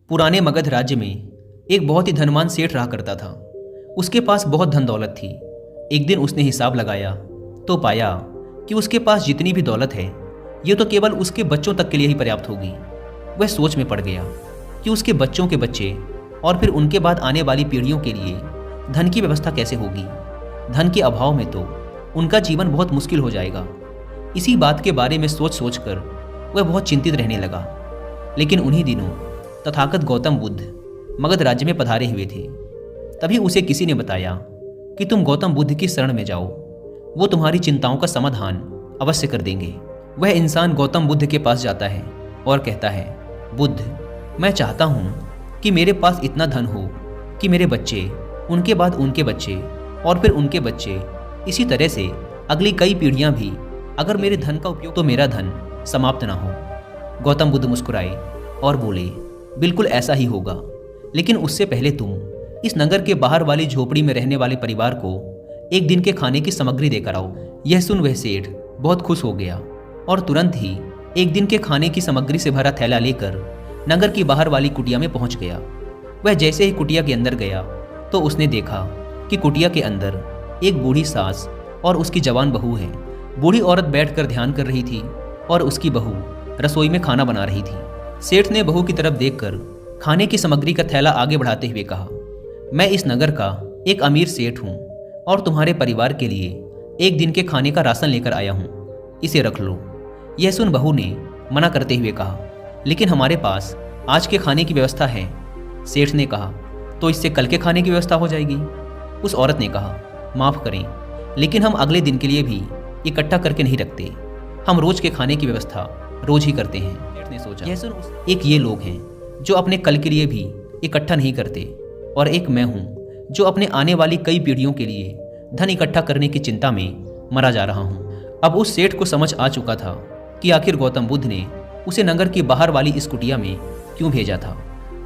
पुराने मगध राज्य में एक बहुत ही धनवान सेठ रहा करता था। उसके पास बहुत धन दौलत थी। एक दिन उसने हिसाब लगाया तो पाया कि उसके पास जितनी भी दौलत है ये तो केवल उसके बच्चों तक के लिए ही पर्याप्त होगी। वह सोच में पड़ गया कि उसके बच्चों के बच्चे और फिर उनके बाद आने वाली पीढ़ियों के लिए धन की व्यवस्था कैसे होगी। धन के अभाव में तो उनका जीवन बहुत मुश्किल हो जाएगा। इसी बात के बारे में सोच सोच कर वह बहुत चिंतित रहने लगा। लेकिन उन्हीं दिनों तथागत गौतम बुद्ध मगध राज्य में पधारे हुए थे। तभी उसे किसी ने बताया कि तुम गौतम बुद्ध की शरण में जाओ, वो तुम्हारी चिंताओं का समाधान अवश्य कर देंगे। वह इंसान गौतम बुद्ध के पास जाता है और कहता है, बुद्ध, मैं चाहता हूँ कि मेरे पास इतना धन हो कि मेरे बच्चे, उनके बाद उनके बच्चे और फिर उनके बच्चे, इसी तरह से अगली कई पीढ़ियाँ भी अगर मेरे धन का उपयोग तो मेरा धन समाप्त ना हो। गौतम बुद्ध मुस्कुराए और बोले, बिल्कुल ऐसा ही होगा, लेकिन उससे पहले तुम इस नगर के बाहर वाली झोपड़ी में रहने वाले परिवार को एक दिन के खाने की सामग्री देकर आओ। यह सुन वह सेठ बहुत खुश हो गया और तुरंत ही एक दिन के खाने की सामग्री से भरा थैला लेकर नगर की बाहर वाली कुटिया में पहुंच गया। वह जैसे ही कुटिया के अंदर गया तो उसने देखा कि कुटिया के अंदर एक बूढ़ी सास और उसकी जवान बहू है। बूढ़ी औरत बैठकर ध्यान कर रही थी और उसकी बहू रसोई में खाना बना रही थी। सेठ ने बहू की तरफ देखकर खाने की सामग्री का थैला आगे बढ़ाते हुए कहा, मैं इस नगर का एक अमीर सेठ हूँ और तुम्हारे परिवार के लिए एक दिन के खाने का राशन लेकर आया हूँ, इसे रख लो। यह सुन बहू ने मना करते हुए कहा, लेकिन हमारे पास आज के खाने की व्यवस्था है। सेठ ने कहा, तो इससे कल के खाने की व्यवस्था हो जाएगी। उस औरत ने कहा, माफ़ करें, लेकिन हम अगले दिन के लिए भी इकट्ठा करके नहीं रखते। हम रोज के खाने की व्यवस्था रोज ही करते हैं। सेठ ने सोचा, यह सुन एक ये लोग हैं जो अपने कल के लिए भी इकट्ठा नहीं करते और एक मैं हूँ जो अपने आने वाली कई पीढ़ियों के लिए धन इकट्ठा करने की चिंता में मरा जा रहा हूँ। अब उस सेठ को समझ आ चुका था कि आखिर गौतम बुद्ध ने उसे नगर की बाहर वाली इस कुटिया में क्यों भेजा था।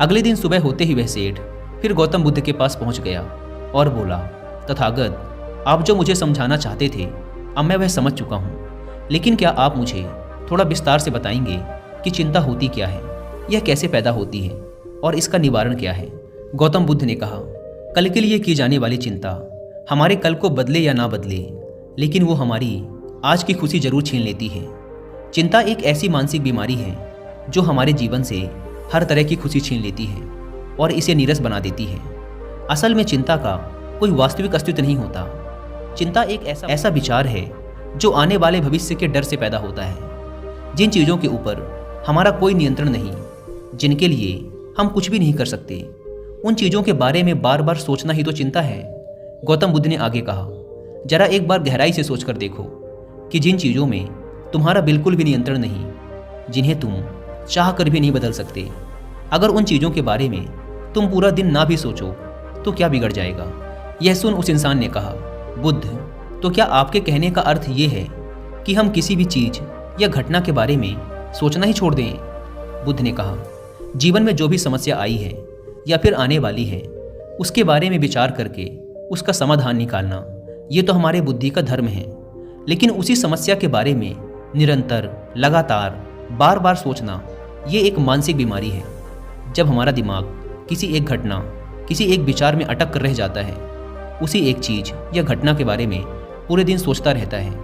अगले दिन सुबह होते ही वह सेठ फिर गौतम बुद्ध के पास पहुंच गया और बोला, तथागत, आप जो मुझे समझाना चाहते थे अब मैं वह समझ चुका हूँ, लेकिन क्या आप मुझे थोड़ा विस्तार से बताएंगे कि चिंता होती क्या है, यह कैसे पैदा होती है और इसका निवारण क्या है। गौतम बुद्ध ने कहा, कल के लिए की जाने वाली चिंता हमारे कल को बदले या ना बदले, लेकिन वो हमारी आज की खुशी जरूर छीन लेती है। चिंता एक ऐसी मानसिक बीमारी है जो हमारे जीवन से हर तरह की खुशी छीन लेती है और इसे नीरस बना देती है। असल में चिंता का कोई वास्तविक अस्तित्व नहीं होता। चिंता एक ऐसा विचार है जो आने वाले भविष्य के डर से पैदा होता है। जिन चीज़ों के ऊपर हमारा कोई नियंत्रण नहीं, जिनके लिए हम कुछ भी नहीं कर सकते, उन चीज़ों के बारे में बार बार सोचना ही तो चिंता है। गौतम बुद्ध ने आगे कहा, जरा एक बार गहराई से सोचकर देखो कि जिन चीज़ों में तुम्हारा बिल्कुल भी नियंत्रण नहीं, जिन्हें तुम चाह कर भी नहीं बदल सकते, अगर उन चीज़ों के बारे में तुम पूरा दिन ना भी सोचो तो क्या बिगड़ जाएगा। यह सुन उस इंसान ने कहा, बुद्ध, तो क्या आपके कहने का अर्थ ये है कि हम किसी भी चीज़ या घटना के बारे में सोचना ही छोड़ दें। बुद्ध ने कहा, जीवन में जो भी समस्या आई है या फिर आने वाली है उसके बारे में विचार करके उसका समाधान निकालना, ये तो हमारे बुद्धि का धर्म है। लेकिन उसी समस्या के बारे में निरंतर लगातार बार बार सोचना, ये एक मानसिक बीमारी है। जब हमारा दिमाग किसी एक घटना, किसी एक विचार में अटक कर रह जाता है, उसी एक चीज़ या घटना के बारे में पूरे दिन सोचता रहता है,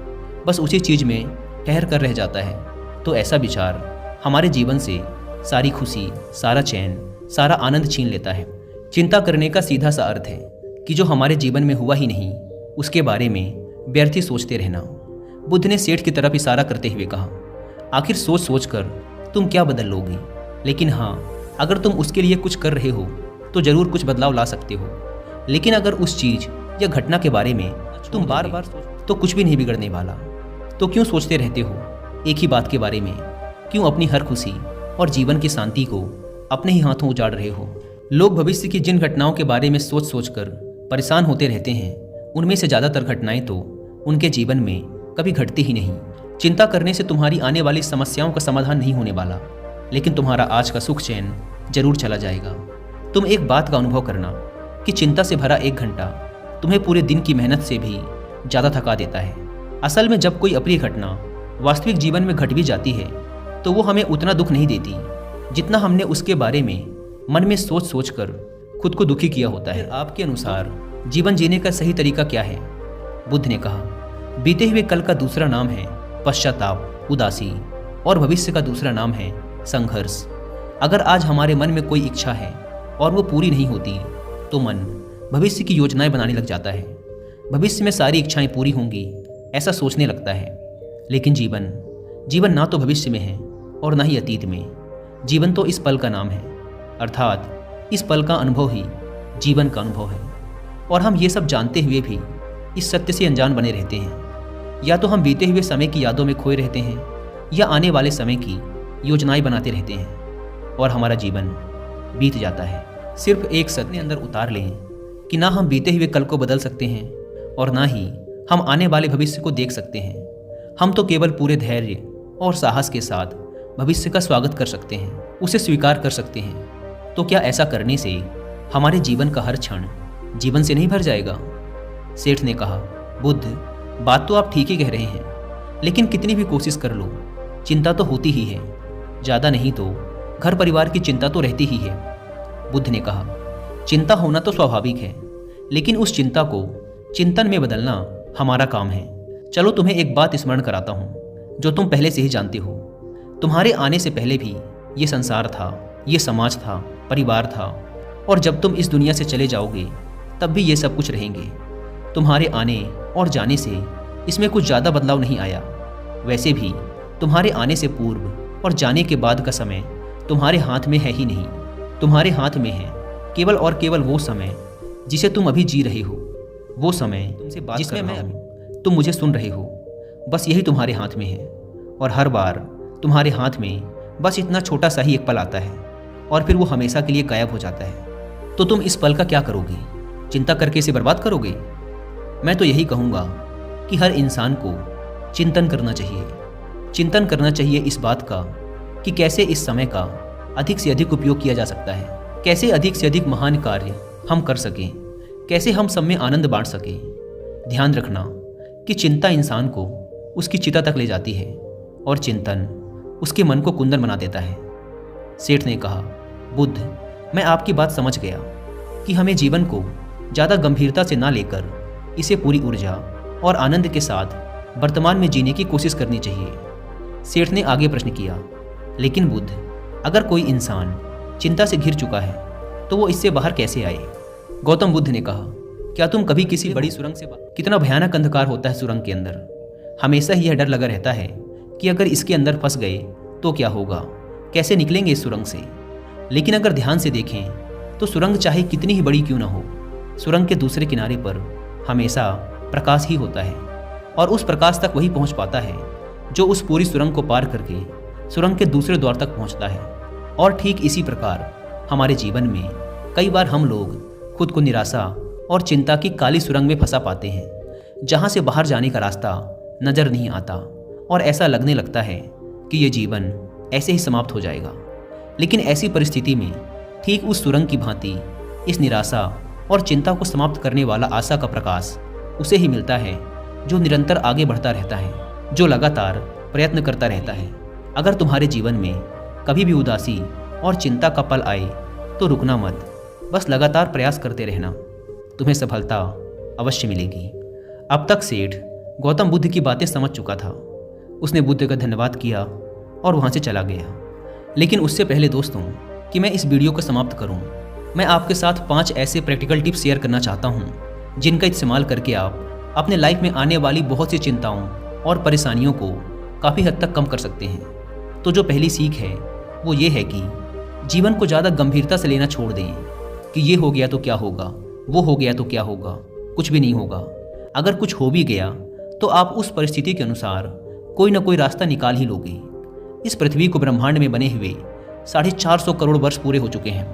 बस उसी चीज़ में ठहर कर रह जाता है, तो ऐसा विचार हमारे जीवन से सारी खुशी, सारा चैन, सारा आनंद छीन लेता है। चिंता करने का सीधा सा अर्थ है कि जो हमारे जीवन में हुआ ही नहीं उसके बारे में व्यर्थ ही सोचते रहना। बुद्ध ने सेठ की तरफ इशारा करते हुए कहा, आखिर सोच सोच कर तुम क्या बदल लोगे, लेकिन हाँ, अगर तुम उसके लिए कुछ कर रहे हो तो ज़रूर कुछ बदलाव ला सकते हो। लेकिन अगर उस चीज़ या घटना के बारे में तुम बार बार तो कुछ भी नहीं बिगड़ने वाला। तो क्यों सोचते रहते हो एक ही बात के बारे में? क्यों अपनी हर खुशी और जीवन की शांति को अपने ही हाथों उजाड़ रहे हो? लोग भविष्य की जिन घटनाओं के बारे में सोच सोच कर परेशान होते रहते हैं, उनमें से ज़्यादातर घटनाएं तो उनके जीवन में कभी घटती ही नहीं। चिंता करने से तुम्हारी आने वाली समस्याओं का समाधान नहीं होने वाला, लेकिन तुम्हारा आज का सुख चैन जरूर चला जाएगा। तुम एक बात का अनुभव करना कि चिंता से भरा एक घंटा तुम्हें पूरे दिन की मेहनत से भी ज़्यादा थका देता है। असल में जब कोई अप्रिय घटना वास्तविक जीवन में घट भी जाती है तो वो हमें उतना दुख नहीं देती जितना हमने उसके बारे में मन में सोच सोच कर खुद को दुखी किया होता है। आपके अनुसार जीवन जीने का सही तरीका क्या है? बुद्ध ने कहा, बीते हुए कल का दूसरा नाम है पश्चाताप, उदासी, और भविष्य का दूसरा नाम है संघर्ष। अगर आज हमारे मन में कोई इच्छा है और वो पूरी नहीं होती तो मन भविष्य की योजनाएं बनाने लग जाता है। भविष्य में सारी इच्छाएं पूरी होंगी ऐसा सोचने लगता है। लेकिन जीवन ना तो भविष्य में है और ना ही अतीत में। जीवन तो इस पल का नाम है, अर्थात इस पल का अनुभव ही जीवन का अनुभव है। और हम ये सब जानते हुए भी इस सत्य से अनजान बने रहते हैं। या तो हम बीते हुए समय की यादों में खोए रहते हैं या आने वाले समय की योजनाएं बनाते रहते हैं और हमारा जीवन बीत जाता है। सिर्फ एक सत्य अंदर उतार लें कि ना हम बीते हुए कल को बदल सकते हैं और ना ही हम आने वाले भविष्य को देख सकते हैं। हम तो केवल पूरे धैर्य और साहस के साथ भविष्य का स्वागत कर सकते हैं, उसे स्वीकार कर सकते हैं। तो क्या ऐसा करने से हमारे जीवन का हर क्षण जीवन से नहीं भर जाएगा? सेठ ने कहा, बुद्ध, बात तो आप ठीक ही कह रहे हैं, लेकिन कितनी भी कोशिश कर लो चिंता तो होती ही है। ज़्यादा नहीं तो घर परिवार की चिंता तो रहती ही है। बुद्ध ने कहा, चिंता होना तो स्वाभाविक है, लेकिन उस चिंता को चिंतन में बदलना हमारा काम है। चलो तुम्हें एक बात स्मरण कराता हूँ जो तुम पहले से ही जानते हो। तुम्हारे आने से पहले भी ये संसार था, ये समाज था, परिवार था, और जब तुम इस दुनिया से चले जाओगे तब भी ये सब कुछ रहेंगे। तुम्हारे आने और जाने से इसमें कुछ ज़्यादा बदलाव नहीं आया। वैसे भी तुम्हारे आने से पूर्व और जाने के बाद का समय तुम्हारे हाथ में है ही नहीं। तुम्हारे हाथ में है केवल और केवल वो समय जिसे तुम अभी जी रहे हो, वो समय तुमसे बात जिसमें मैं तुम मुझे सुन रहे हो। बस यही तुम्हारे हाथ में है। और हर बार तुम्हारे हाथ में बस इतना छोटा सा ही एक पल आता है और फिर वो हमेशा के लिए गायब हो जाता है। तो तुम इस पल का क्या करोगे? चिंता करके इसे बर्बाद करोगे? मैं तो यही कहूँगा कि हर इंसान को चिंतन करना चाहिए। चिंतन करना चाहिए इस बात का कि कैसे इस समय का अधिक से अधिक उपयोग किया जा सकता है, कैसे अधिक से अधिक महान कार्य हम कर सकें, कैसे हम सब में आनंद बांट सकें। ध्यान रखना कि चिंता इंसान को उसकी चिता तक ले जाती है और चिंतन उसके मन को कुंदन बना देता है। सेठ ने कहा, बुद्ध, मैं आपकी बात समझ गया कि हमें जीवन को ज़्यादा गंभीरता से ना लेकर इसे पूरी ऊर्जा और आनंद के साथ वर्तमान में जीने की कोशिश करनी चाहिए। सेठ ने आगे प्रश्न किया, लेकिन बुद्ध, अगर कोई इंसान चिंता से घिर चुका है तो वो इससे बाहर कैसे आए? गौतम बुद्ध ने कहा, क्या तुम कभी किसी बड़ी सुरंग से कितना भयानक अंधकार होता है सुरंग के अंदर। हमेशा ही यह डर लगा रहता है कि अगर इसके अंदर फंस गए तो क्या होगा, कैसे निकलेंगे इस सुरंग से। लेकिन अगर ध्यान से देखें तो सुरंग चाहे कितनी ही बड़ी क्यों ना हो, सुरंग के दूसरे किनारे पर हमेशा प्रकाश ही होता है और उस प्रकाश तक वही पहुंच पाता है जो उस पूरी सुरंग को पार करके सुरंग के दूसरे द्वार तक पहुंचता है। और ठीक इसी प्रकार हमारे जीवन में कई बार हम लोग खुद को निराशा और चिंता की काली सुरंग में फंसा पाते हैं, जहां से बाहर जाने का रास्ता नजर नहीं आता और ऐसा लगने लगता है कि ये जीवन ऐसे ही समाप्त हो जाएगा। लेकिन ऐसी परिस्थिति में ठीक उस सुरंग की भांति इस निराशा और चिंता को समाप्त करने वाला आशा का प्रकाश उसे ही मिलता है जो निरंतर आगे बढ़ता रहता है, जो लगातार प्रयत्न करता रहता है। अगर तुम्हारे जीवन में कभी भी उदासी और चिंता का पल आए तो रुकना मत, बस लगातार प्रयास करते रहना, तुम्हें सफलता अवश्य मिलेगी। अब तक सेठ गौतम बुद्ध की बातें समझ चुका था। उसने बुद्ध का धन्यवाद किया और वहाँ से चला गया। लेकिन उससे पहले दोस्तों कि मैं इस वीडियो को समाप्त करूँ, मैं आपके साथ 5 ऐसे प्रैक्टिकल टिप्स शेयर करना चाहता हूँ जिनका इस्तेमाल करके आप अपने लाइफ में आने वाली बहुत सी चिंताओं और परेशानियों को काफ़ी हद तक कम कर सकते हैं। तो जो पहली सीख है वो ये है कि जीवन को ज़्यादा गंभीरता से लेना छोड़ दें कि ये हो गया तो क्या होगा, वो हो गया तो क्या होगा। कुछ भी नहीं होगा। अगर कुछ हो भी गया तो आप उस परिस्थिति के अनुसार कोई ना कोई रास्ता निकाल ही लोगे। इस पृथ्वी को ब्रह्मांड में बने हुए 450 करोड़ वर्ष पूरे हो चुके हैं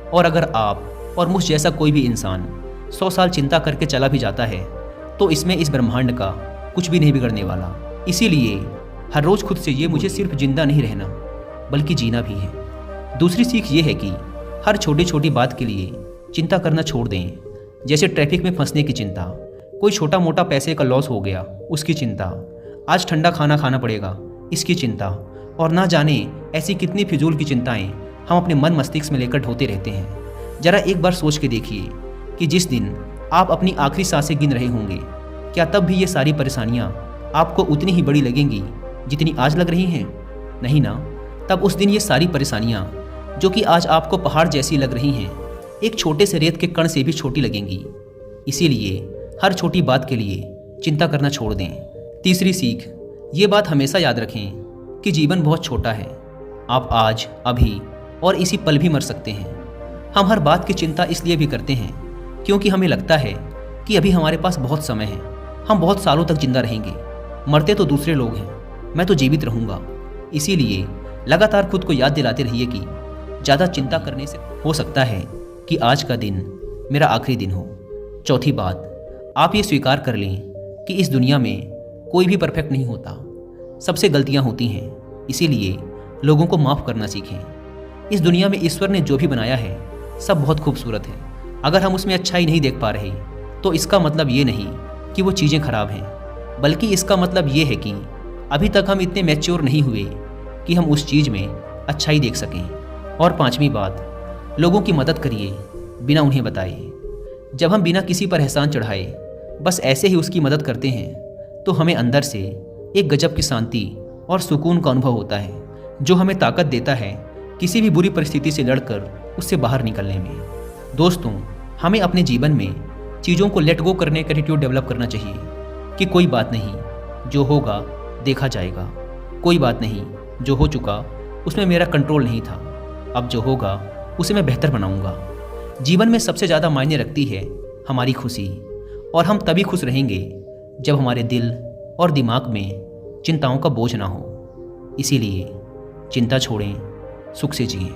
और अगर आप और मुझ जैसा कोई भी इंसान 100 साल चिंता करके चला भी जाता है तो इसमें इस ब्रह्मांड का कुछ भी नहीं बिगड़ने वाला। इसीलिए हर रोज़ खुद से ये मुझे सिर्फ जिंदा नहीं रहना बल्कि जीना भी है। दूसरी सीख ये है कि हर छोटी छोटी बात के लिए चिंता करना छोड़ दें। जैसे ट्रैफिक में फंसने की चिंता, कोई छोटा मोटा पैसे का लॉस हो गया उसकी चिंता, आज ठंडा खाना खाना पड़ेगा इसकी चिंता, और ना जाने ऐसी कितनी फिजूल की चिंताएं हम अपने मन मस्तिष्क में लेकर ढोते रहते हैं। जरा एक बार सोच के देखिए कि जिस दिन आप अपनी आखिरी सांसें गिन रहे होंगे, क्या तब भी ये सारी परेशानियां आपको उतनी ही बड़ी लगेंगी जितनी आज लग रही हैं? नहीं ना। तब उस दिन ये सारी परेशानियां जो कि आज आपको पहाड़ जैसी लग रही हैं, एक छोटे से रेत के कण से भी छोटी लगेंगी। इसीलिए हर छोटी बात के लिए चिंता करना छोड़ दें। तीसरी सीख, ये बात हमेशा याद रखें कि जीवन बहुत छोटा है। आप आज, अभी और इसी पल भी मर सकते हैं। हम हर बात की चिंता इसलिए भी करते हैं क्योंकि हमें लगता है कि अभी हमारे पास बहुत समय है, हम बहुत सालों तक जिंदा रहेंगे। मरते तो दूसरे लोग हैं, मैं तो जीवित रहूंगा। इसीलिए लगातार खुद को याद दिलाते रहिए कि ज़्यादा चिंता करने से हो सकता है कि आज का दिन मेरा आखिरी दिन हो। चौथी बात, आप ये स्वीकार कर लें कि इस दुनिया में कोई भी परफेक्ट नहीं होता, सबसे गलतियां होती हैं। इसीलिए लोगों को माफ़ करना सीखें। इस दुनिया में ईश्वर ने जो भी बनाया है सब बहुत खूबसूरत है। अगर हम उसमें अच्छाई नहीं देख पा रहे तो इसका मतलब ये नहीं कि वो चीज़ें खराब हैं, बल्कि इसका मतलब ये है कि अभी तक हम इतने मैच्योर नहीं हुए कि हम उस चीज़ में अच्छाई देख सकें। और पांचवी बात, लोगों की मदद करिए बिना उन्हें बताए। जब हम बिना किसी पर एहसान चढ़ाए बस ऐसे ही उसकी मदद करते हैं तो हमें अंदर से एक गजब की शांति और सुकून का अनुभव होता है, जो हमें ताकत देता है किसी भी बुरी परिस्थिति से लड़कर उससे बाहर निकलने में। दोस्तों, हमें अपने जीवन में चीज़ों को लेट गो करने का एटीट्यूड डेवलप करना चाहिए कि कोई बात नहीं, जो होगा देखा जाएगा। कोई बात नहीं, जो हो चुका उसमें मेरा कंट्रोल नहीं था। अब जो होगा उसे मैं बेहतर बनाऊंगा। जीवन में सबसे ज़्यादा मायने रखती है हमारी खुशी, और हम तभी खुश रहेंगे जब हमारे दिल और दिमाग में चिंताओं का बोझ ना हो। इसीलिए चिंता छोड़ें, सुख से जिएं।